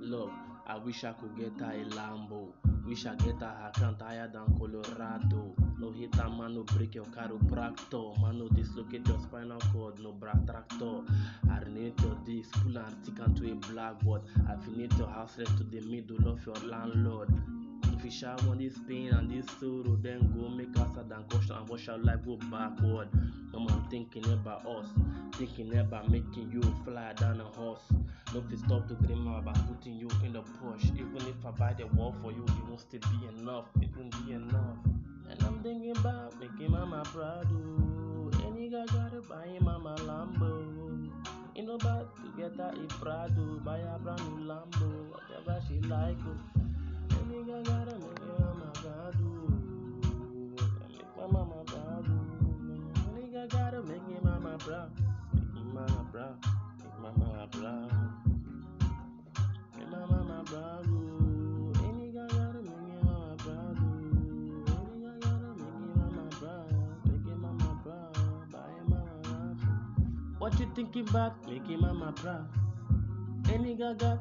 Look, I wish I could get her a Lambo. Wish I get her account higher than Colorado. No hit a man, no break your chiropractor. Man, no dislocate your spinal cord, no tractor. I renate your disc, pull and stick into a blackboard. I finite your house rest to the middle of your landlord. If you shall want this pain and this sorrow, then go make us and caution and watch your life go backward. No man thinking about us, thinking about making you fly down a horse. No fit stop to dream about putting you in the push. Even if I buy the wall for you, it won't still be enough. It won't be enough. And I'm thinking about making mama proud. Any guy gotta buy mama Lambo. Ain't no bad to get her a Prado, buy a brand new Lambo, whatever she like. Any guy gotta make your mama proud. Make my mama proud. Any guy gotta make your mama proud. Make your mama proud. Make my mama proud. Make my mama proud. Any guy gotta make your mama proud. Any guy gotta make your mama proud. Make your mama proud. Buy your mama proud. What you thinking about? Make your mama proud. Any guy got